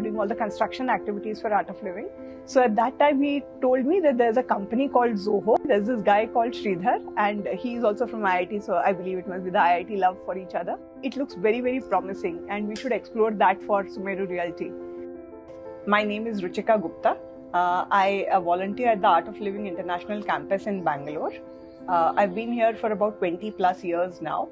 doing all the construction activities for Art of Living. So at that time, he told me that there's a company called Zoho. There's this guy called Sridhar, and he's also from IIT, so I believe it must be the IIT love for each other. It looks very, very promising, and we should explore that for Sumeru Realty. My name is Ruchika Gupta. I volunteer at the Art of Living International Campus in Bangalore. I've been here for about 20 plus years now.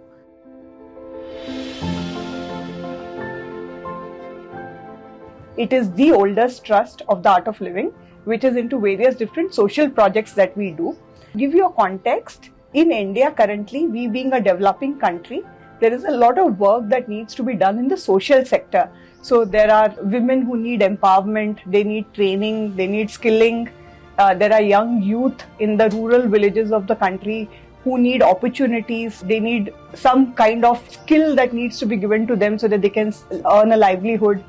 It is the oldest trust of the Art of Living, which is into various different social projects that we do. To give you a context, in India currently, we being a developing country, there is a lot of work that needs to be done in the social sector. So there are women who need empowerment, they need training, they need skilling. There are young youth in the rural villages of the country who need opportunities. They need some kind of skill that needs to be given to them so that they can earn a livelihood.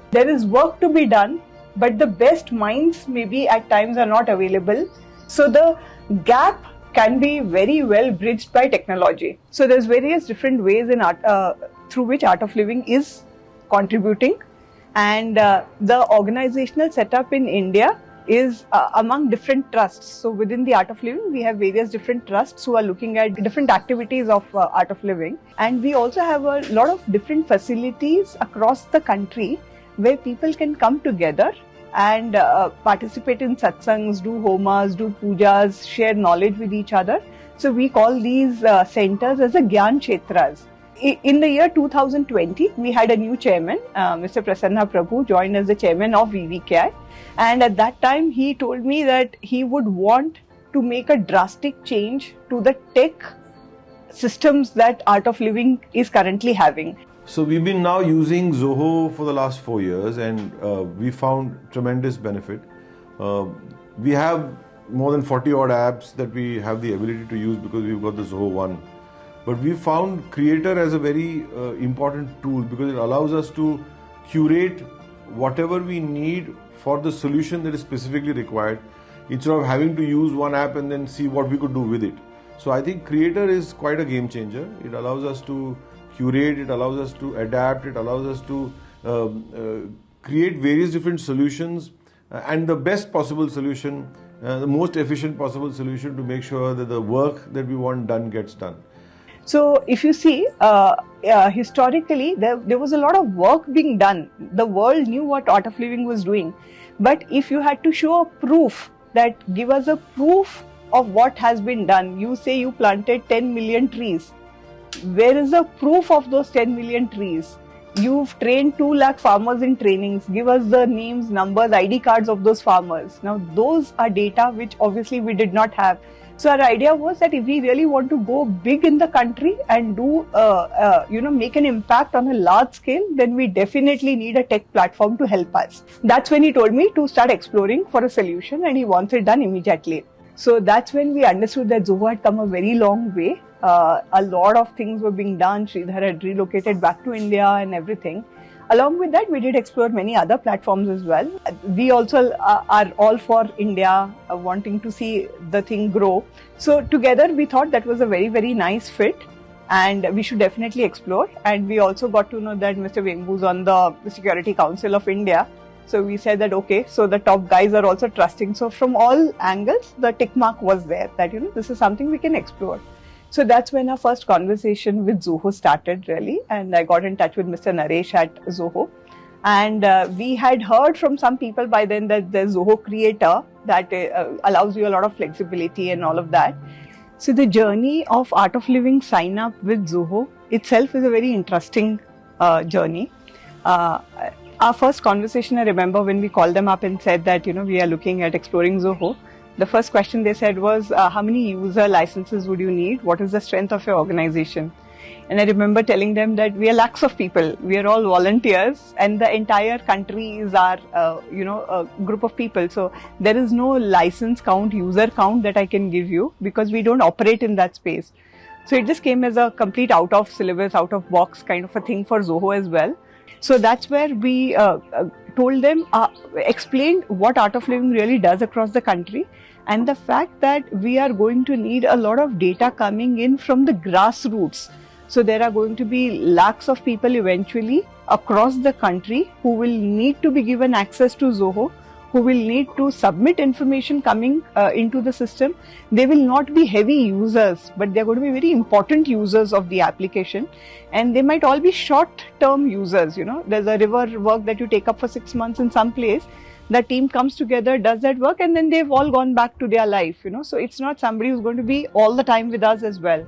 There is work to be done, but the best minds maybe at times are not available. So the gap can be very well bridged by technology. So there's various different ways in art, through which Art of Living is contributing. And the organizational setup in India is among different trusts. So within the Art of Living, we have various different trusts who are looking at different activities of Art of Living. And we also have a lot of different facilities across the country where people can come together and participate in satsangs, do homas, do pujas, share knowledge with each other. So we call these centers as a Gyan Kshetras. In the year 2020, we had a new chairman, Mr. Prasanna Prabhu, joined as the chairman of VVKI. And at that time, he told me that he would want to make a drastic change to the tech systems that Art of Living is currently having. So we've been now using Zoho for the last 4 years, and we found tremendous benefit. We have more than 40 odd apps that we have the ability to use because we've got the Zoho One. But we found Creator as a very important tool because it allows us to curate whatever we need for the solution that is specifically required, instead of having to use one app and then see what we could do with it. So I think Creator is quite a game changer. It allows us to curate, it allows us to adapt, it allows us to create various different solutions and the best possible solution, the most efficient possible solution to make sure that the work that we want done gets done. So if you see, historically, there was a lot of work being done. The world knew what Art of Living was doing. But if you had to show a proof, that give us a proof of what has been done, you say you planted 10 million trees. Where is the proof of those 10 million trees? You've trained 2 lakh farmers in trainings. Give us the names, numbers, ID cards of those farmers. Now, those are data which obviously we did not have. So our idea was that if we really want to go big in the country and do, make an impact on a large scale, then we definitely need a tech platform to help us. That's when he told me to start exploring for a solution, and he wants it done immediately. So that's when we understood that Zoho had come a very long way. A lot of things were being done. Sridhar had relocated back to India and everything. Along with that, we did explore many other platforms as well. We also are all for India, wanting to see the thing grow. So together, we thought that was a very, very nice fit, and we should definitely explore. And we also got to know that Mr. Vembu is on the Security Council of India. So we said that, okay, so the top guys are also trusting. So from all angles, the tick mark was there that, this is something we can explore. So that's when our first conversation with Zoho started, really. And I got in touch with Mr. Naresh at Zoho. And we had heard from some people by then that there's Zoho Creator that allows you a lot of flexibility and all of that. So the journey of Art of Living sign up with Zoho itself is a very interesting journey. Our first conversation, I remember when we called them up and said that, we are looking at exploring Zoho. The first question they said was, how many user licenses would you need? What is the strength of your organization? And I remember telling them that we are lakhs of people. We are all volunteers, and the entire country is our, a group of people. So there is no license count, user count that I can give you because we don't operate in that space. So it just came as a complete out of syllabus, out of box kind of a thing for Zoho as well. So that's where we told them, explained what Art of Living really does across the country, and the fact that we are going to need a lot of data coming in from the grassroots. So there are going to be lakhs of people eventually across the country who will need to be given access to Zoho, who will need to submit information coming into the system. They will not be heavy users, but they are going to be very important users of the application, and they might all be short-term users. There's a river work that you take up for 6 months in some place. The team comes together, does that work, and then they've all gone back to their life. So it's not somebody who's going to be all the time with us as well.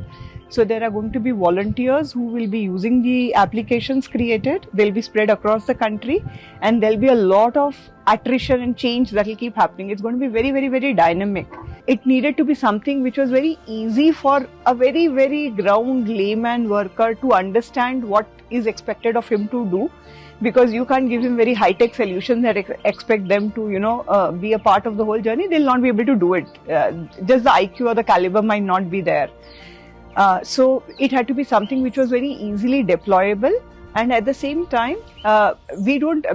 So there are going to be volunteers who will be using the applications created. They'll be spread across the country, and there'll be a lot of attrition and change that will keep happening. It's going to be very, very, very dynamic. It needed to be something which was very easy for a very, very ground layman worker to understand what is expected of him to do, because you can't give him very high-tech solutions that expect them to, be a part of the whole journey. They'll not be able to do it. Just the IQ or the caliber might not be there. So it had to be something which was very easily deployable, and at the same time,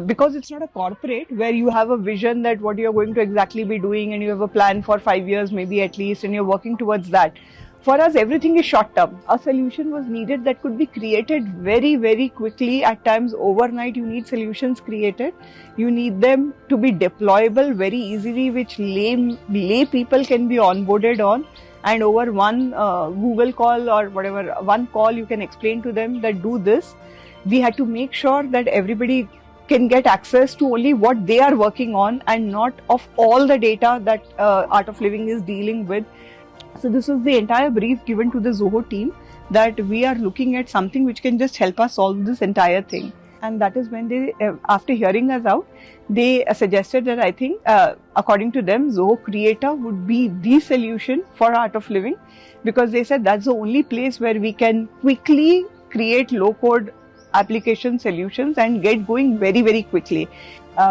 because it's not a corporate where you have a vision that what you're going to exactly be doing and you have a plan for 5 years maybe at least, and you're working towards that. For us, everything is short term. A solution was needed that could be created very, very quickly. At times overnight, you need solutions created. You need them to be deployable very easily, which lay people can be onboarded on. And over one Google call or whatever, one call, you can explain to them that do this. We had to make sure that everybody can get access to only what they are working on and not of all the data that Art of Living is dealing with. So this was the entire brief given to the Zoho team, that we are looking at something which can just help us solve this entire thing. And that is when they, after hearing us out, they suggested that I think, according to them, Zoho Creator would be the solution for Art of Living, because they said that's the only place where we can quickly create low-code application solutions and get going very, very quickly,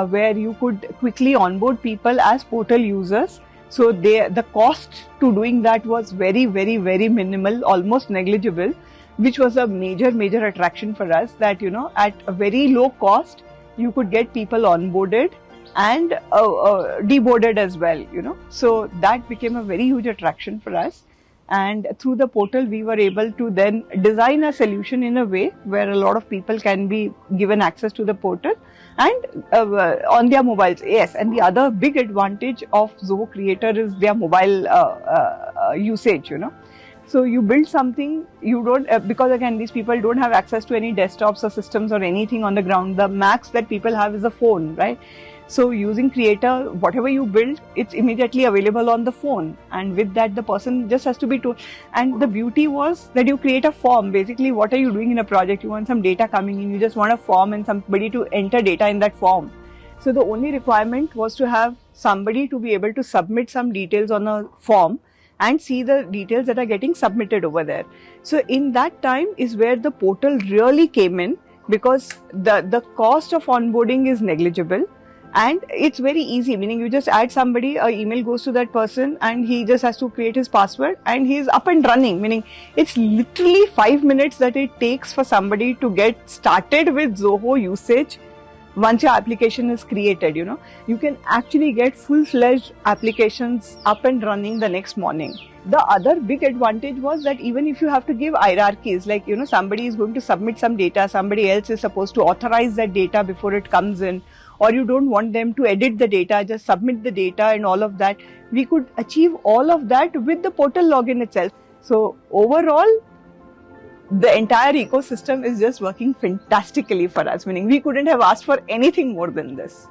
where you could quickly onboard people as portal users. So the cost to doing that was very, very, very minimal, almost negligible, which was a major, major attraction for us, that, at a very low cost, you could get people onboarded and deboarded as well, So that became a very huge attraction for us. And through the portal, we were able to then design a solution in a way where a lot of people can be given access to the portal and on their mobiles. Yes, and the other big advantage of Zoho Creator is their mobile usage, So you build something, you don't, because again, these people don't have access to any desktops or systems or anything on the ground. The max that people have is a phone, right? So using Creator, whatever you build, it's immediately available on the phone. And with that, the person just has to be told. And the beauty was that you create a form. Basically, what are you doing in a project? You want some data coming in. You just want a form and somebody to enter data in that form. So the only requirement was to have somebody to be able to submit some details on a form and see the details that are getting submitted over there. So in that time is where the portal really came in, because the cost of onboarding is negligible. And it's very easy, meaning you just add somebody, an email goes to that person and he just has to create his password and he's up and running, meaning it's literally 5 minutes that it takes for somebody to get started with Zoho usage. Once your application is created, you can actually get full-fledged applications up and running the next morning. The other big advantage was that even if you have to give hierarchies, like, somebody is going to submit some data, somebody else is supposed to authorize that data before it comes in, or you don't want them to edit the data, just submit the data and all of that. We could achieve all of that with the portal login itself. So overall, the entire ecosystem is just working fantastically for us, meaning we couldn't have asked for anything more than this.